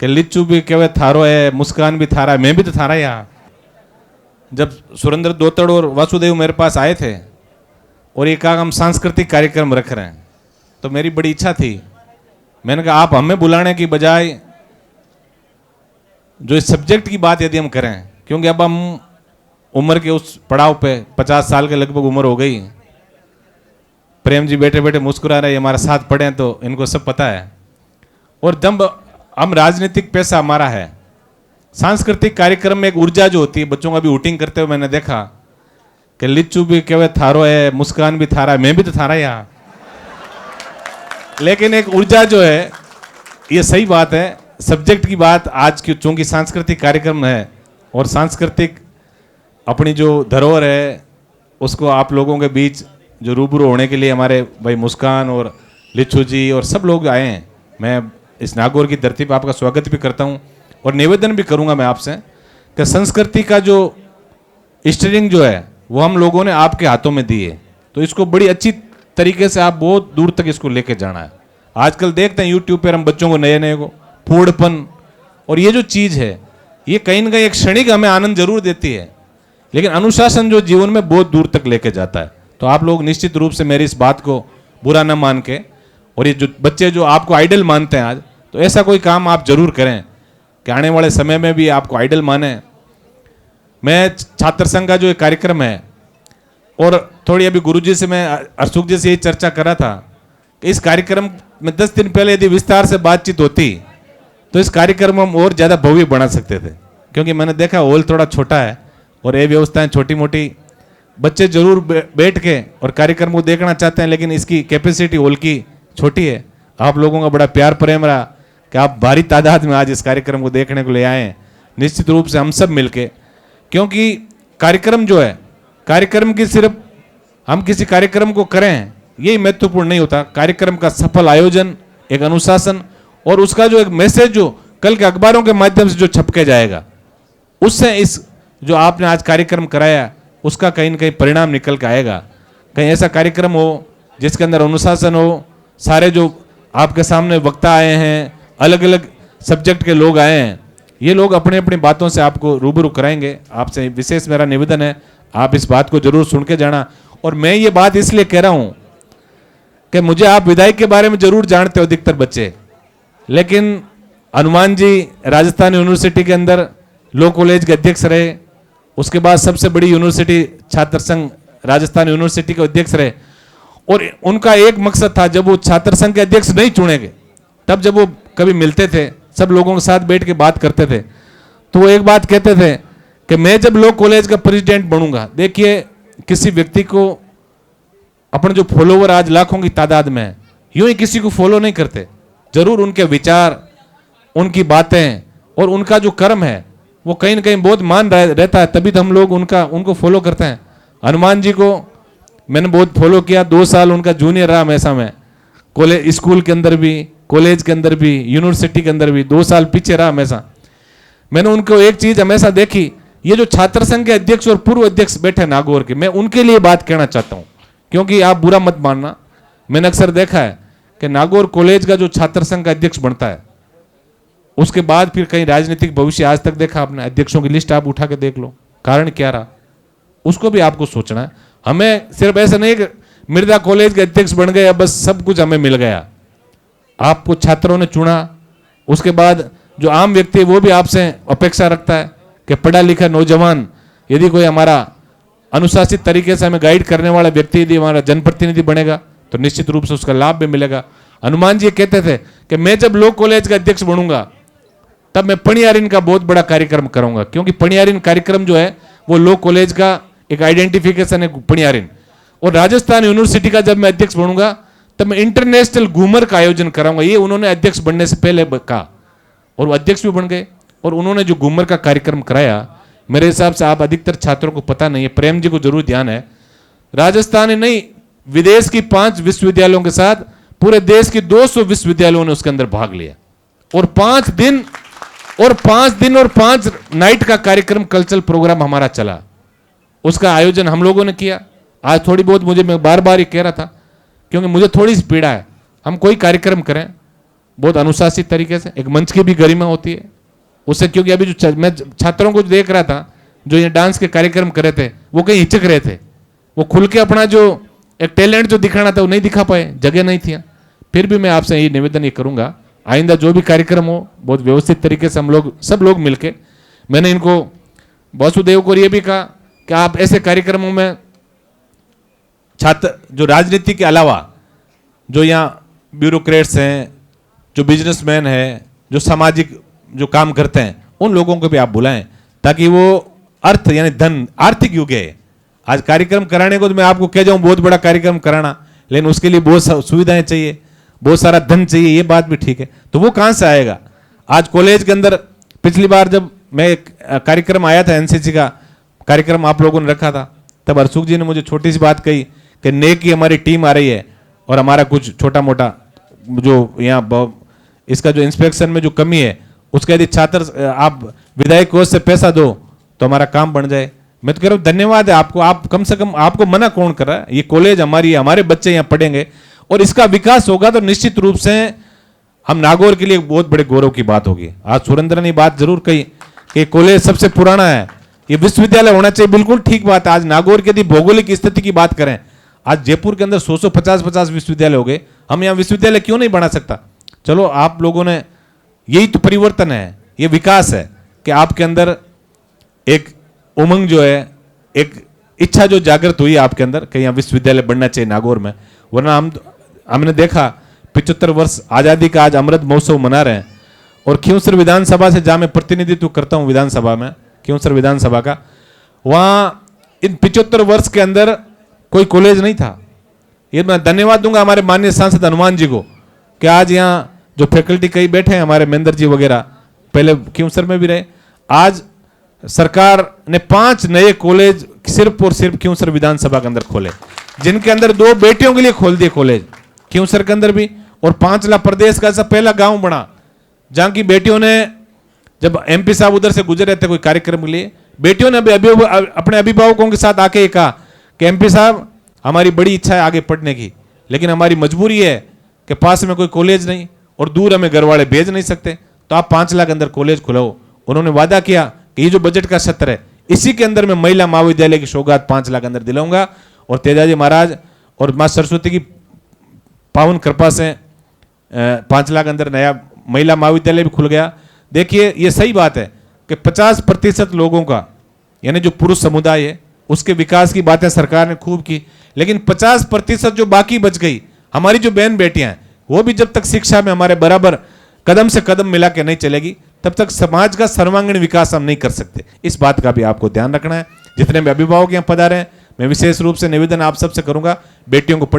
कि लिच्चू भी केवल थारो है, मुस्कान भी थारा है, मैं भी तो थारा यहाँ। जब सुरेंद्र दोतड़ और वासुदेव मेरे पास आए थे और ये कहा हम सांस्कृतिक कार्यक्रम रख रहे हैं, तो मेरी बड़ी इच्छा थी। मैंने कहा आप हमें बुलाने की बजाय जो इस सब्जेक्ट की बात यदि हम करें, क्योंकि अब हम उम्र के उस पड़ाव पे 50 साल के लगभग उम्र हो गई। प्रेम जी बैठे बैठे मुस्कुरा रहे, हमारे साथ पढ़े हैं तो इनको सब पता है। और जब हम राजनीतिक पैसा हमारा है, सांस्कृतिक कार्यक्रम में एक ऊर्जा जो होती है, बच्चों का भी वोटिंग करते हुए मैंने देखा कि लिच्चू भी केवल थारो है, मुस्कान भी थारा है, मैं भी तो थारा यहाँ। लेकिन एक ऊर्जा जो है, ये सही बात है। सब्जेक्ट की बात आज की, चूंकि सांस्कृतिक कार्यक्रम है और सांस्कृतिक अपनी जो धरोहर है उसको आप लोगों के बीच जो रूबरू होने के लिए हमारे भाई मुस्कान और लिच्चू जी और सब लोग आए हैं। मैं इस नागौर की धरती पर आपका स्वागत भी करता हूं और निवेदन भी करूंगा मैं आपसे कि संस्कृति का जो स्टीयरिंग जो है वो हम लोगों ने आपके हाथों में दी है, तो इसको बड़ी अच्छी तरीके से आप बहुत दूर तक इसको लेके जाना है। आजकल देखते हैं यूट्यूब पर हम बच्चों को नए नए को फूडपन, और ये जो चीज़ है ये कहीं ना कहीं एक क्षणिक हमें आनंद जरूर देती है, लेकिन अनुशासन जो जीवन में बहुत दूर तक लेके जाता है। तो आप लोग निश्चित रूप से मेरी इस बात को बुरा न मान के, और ये जो बच्चे जो आपको आइडल मानते हैं आज, तो ऐसा कोई काम आप जरूर करें कि आने वाले समय में भी आपको आइडल माने। मैं छात्र संघ का जो एक कार्यक्रम है, और थोड़ी अभी गुरुजी से मैं अरसुख जी से यही चर्चा कर रहा था कि इस कार्यक्रम में 10 दिन पहले यदि विस्तार से बातचीत होती तो इस कार्यक्रम हम और ज़्यादा भव्य बना सकते थे, क्योंकि मैंने देखा हॉल थोड़ा छोटा है और ये व्यवस्थाएं छोटी मोटी। बच्चे जरूर बैठ के और कार्यक्रम को देखना चाहते हैं, लेकिन इसकी कैपेसिटी हॉल की छोटी है। आप लोगों का बड़ा प्यार प्रेम रहा कि आप भारी तादाद में आज इस कार्यक्रम को देखने को ले आए हैं। निश्चित रूप से हम सब मिलके, क्योंकि कार्यक्रम जो है, कार्यक्रम की सिर्फ हम किसी कार्यक्रम को करें यही महत्वपूर्ण नहीं होता। कार्यक्रम का सफल आयोजन, एक अनुशासन और उसका जो एक मैसेज जो कल के अखबारों के माध्यम से जो छपके जाएगा, उससे इस जो आपने आज कार्यक्रम कराया उसका कहीं ना कहीं परिणाम निकल के आएगा। कहीं ऐसा कार्यक्रम हो जिसके अंदर अनुशासन हो, सारे जो आपके सामने वक्ता आए हैं, अलग अलग सब्जेक्ट के लोग आए हैं, ये लोग अपनी अपनी बातों से आपको रूबरू कराएंगे। आपसे विशेष मेरा निवेदन है, आप इस बात को जरूर सुन के जाना। और मैं ये बात इसलिए कह रहा हूँ कि मुझे आप विधायक के बारे में जरूर जानते हो अधिकतर बच्चे, लेकिन हनुमान जी राजस्थान यूनिवर्सिटी के अंदर लॉ कॉलेज के अध्यक्ष रहे, उसके बाद सबसे बड़ी यूनिवर्सिटी छात्र संघ राजस्थान यूनिवर्सिटी के अध्यक्ष रहे। और उनका एक मकसद था, जब वो छात्र संघ के अध्यक्ष नहीं चुनेंगे तब जब वो कभी मिलते थे, सब लोगों के साथ बैठ के बात करते थे, तो वो एक बात कहते थे कि मैं जब लॉ कॉलेज का प्रेसिडेंट बनूंगा। देखिए, किसी व्यक्ति को अपने जो फॉलोवर आज लाखों की तादाद में है, यूं ही किसी को फॉलो नहीं करते, जरूर उनके विचार, उनकी बातें और उनका जो कर्म है वो कहीं ना कहीं बहुत मान रहता है, तभी तो हम लोग उनको फॉलो करते हैं। हनुमान जी को मैंने बहुत फॉलो किया, 2 साल उनका जूनियर रहा हमेशा मैं, कॉलेज स्कूल के अंदर भी, कॉलेज के अंदर भी, यूनिवर्सिटी के अंदर भी 2 साल पीछे रहा हमेशा। मैंने उनको एक चीज हमेशा देखी, ये जो छात्र संघ के अध्यक्ष और पूर्व अध्यक्ष बैठे नागौर के, मैं उनके लिए बात कहना चाहता हूँ, क्योंकि आप बुरा मत मानना, मैंने अक्सर देखा है कि नागौर कॉलेज का जो छात्र संघ का अध्यक्ष बनता है, उसके बाद फिर कहीं राजनीतिक भविष्य आज तक देखा आपने? अध्यक्षों की लिस्ट आप उठा के देख लो, कारण क्या रहा, उसको भी आपको सोचना है। हमें सिर्फ ऐसा नहीं कि मिर्जा कॉलेज के अध्यक्ष बन गए, अब बस सब कुछ हमें मिल गया। आपको छात्रों ने चुना, उसके बाद जो आम व्यक्ति है वो भी आपसे अपेक्षा रखता है कि पढ़ा लिखा नौजवान यदि कोई हमारा अनुशासित तरीके से हमें गाइड करने वाला व्यक्ति यदि हमारा जनप्रतिनिधि बनेगा तो निश्चित रूप से उसका लाभ भी मिलेगा। हनुमान जी कहते थे कि मैं जब लॉ कॉलेज का अध्यक्ष बनूंगा तब मैं पणियारिन का बहुत बड़ा कार्यक्रम करूंगा, क्योंकि पणियारिन कार्यक्रम जो है वो लॉ कॉलेज का एक आइडेंटिफिकेशन है पणियारिन। और राजस्थान यूनिवर्सिटी का जब मैं अध्यक्ष बनूंगा तब मैं इंटरनेशनल घूमर का आयोजन कराऊंगा। ये उन्होंने अध्यक्ष बनने से पहले कहा और वो अध्यक्ष भी बन गए। और उन्होंने जो घूमर का कार्यक्रम कराया, मेरे हिसाब से आप अधिकतर छात्रों को पता नहीं है, प्रेम जी को जरूर ध्यान है, राजस्थान नहीं विदेश की 5 विश्वविद्यालयों के साथ पूरे देश की 200 विश्वविद्यालयों ने उसके अंदर भाग लिया। और 5 दिन और 5 नाइट का कार्यक्रम, कल्चरल प्रोग्राम हमारा चला, उसका आयोजन हम लोगों ने किया। आज थोड़ी बहुत मैं बार बार ही कह रहा था, क्योंकि मुझे थोड़ी सी पीड़ा है, हम कोई कार्यक्रम करें बहुत अनुशासित तरीके से, एक मंच की भी गरिमा होती है उससे, क्योंकि अभी जो मैं छात्रों को देख रहा था जो ये डांस के कार्यक्रम कर रहे थे, वो कहीं हिचक रहे थे, वो खुल के अपना जो एक टैलेंट जो दिखाना था वो नहीं दिखा पाए, जगह नहीं थी। फिर भी मैं आपसे ये निवेदन ये करूंगा, आइंदा जो भी कार्यक्रम हो बहुत व्यवस्थित तरीके से हम लोग सब लोग मिलके, मैंने इनको वासुदेव को ये भी कहा कि आप ऐसे कार्यक्रमों में छात्र जो राजनीति के अलावा जो यहाँ ब्यूरोक्रेट्स हैं, जो बिजनेसमैन हैं, जो सामाजिक जो काम करते हैं, उन लोगों को भी आप बुलाएं, ताकि वो अर्थ यानी धन, आर्थिक युग है आज। कार्यक्रम कराने को तो मैं आपको कह जाऊं बहुत बड़ा कार्यक्रम कराना, लेकिन उसके लिए बहुत सुविधाएं चाहिए, बहुत सारा धन चाहिए, ये बात भी ठीक है। तो वो कहां से आएगा? आज कॉलेज के अंदर पिछली बार जब मैं एक कार्यक्रम आया था, एनसीसी का कार्यक्रम आप लोगों ने रखा था, तब हरसुख जी ने मुझे छोटी सी बात कही कि नेक की हमारी टीम आ रही है और हमारा कुछ छोटा मोटा जो यहाँ इसका जो इंस्पेक्शन में जो कमी है उसका यदि छात्र आप विधायक कोष से पैसा दो तो हमारा काम बन जाए। मैं तो कह रहा हूँ धन्यवाद है आपको, आप कम से कम, आपको मना कौन कर रहा है? ये कॉलेज हमारी, हमारे बच्चे यहाँ पढ़ेंगे और इसका विकास होगा तो निश्चित रूप से हम नागौर के लिए बहुत बड़े गौरव की बात होगी। आज सुरेंद्र ने बात जरूर कही कि कॉलेज सबसे पुराना है, ये विश्वविद्यालय होना चाहिए, बिल्कुल ठीक बात है। आज नागौर की यदि भौगोलिक स्थिति की बात करें, आज जयपुर के अंदर 150 विश्वविद्यालय हो गए, हम यहाँ विश्वविद्यालय क्यों नहीं बना सकता? चलो आप लोगों ने, यही तो परिवर्तन है, ये विकास है कि आपके अंदर एक उमंग जो है, एक इच्छा जो जागृत हुई आपके अंदर कि यहाँ विश्वविद्यालय बनना चाहिए नागौर में। वरना हमने देखा 75 वर्ष आज़ादी का आज अमृत महोत्सव मना रहे हैं, और खिंवसर विधानसभा से जहाँ मैं प्रतिनिधित्व करता हूँ विधानसभा में, खिंवसर विधानसभा का, वहाँ इन 75 वर्ष के अंदर कोई कॉलेज नहीं था। ये मैं धन्यवाद दूंगा हमारे माननीय सांसद हनुमान जी को कि आज यहाँ जो फैकल्टी कई बैठे हैं, हमारे महेंद्र जी वगैरह पहले खिंवसर में भी रहे, आज सरकार ने 5 नए कॉलेज सिर्फ और सिर्फ खिंवसर विधानसभा के अंदर खोले, जिनके अंदर 2 बेटियों के लिए खोल दिए कॉलेज खिंवसर के अंदर भी। और 5 प्रदेश का ऐसा पहला गांव बना जहां की बेटियों ने, जब एमपी साहब उधर से गुजर रहे थे कोई कार्यक्रम के लिए, बेटियों ने अपने अभिभावकों के साथ आके कहा कि एमपी साहब हमारी बड़ी इच्छा है आगे पढ़ने की, लेकिन हमारी मजबूरी है कि पास में कोई कॉलेज नहीं और दूर हमें घर वाले भेज नहीं सकते, तो आप 5 लाख अंदर कॉलेज खुलाओ। उन्होंने वादा किया कि ये जो बजट का सत्र है इसी के अंदर मैं महिला महाविद्यालय की सौगात 5 लाख अंदर दिलाऊंगा, और तेजाजी महाराज और माँ सरस्वती की पावन कृपा से 5 लाख अंदर नया महिला महाविद्यालय भी खुल गया। देखिए ये सही बात है कि 50% लोगों का, यानी जो पुरुष समुदाय है उसके विकास की बातें सरकार ने खूब की, लेकिन 50% जो बाकी बच गई, हमारी जो बहन बेटियां हैं, वो भी जब तक शिक्षा में हमारे बराबर कदम से कदम मिला के नहीं चलेगी, तब तक समाज का सर्वांगीण विकास हम नहीं कर सकते। इस बात का भी आपको ध्यान रखना है। जितने भी अभिभावक यहाँ पधारे हैं, मैं विशेष रूप से निवेदन आप सबसे करूंगा, बेटियों को पढ़ाओ।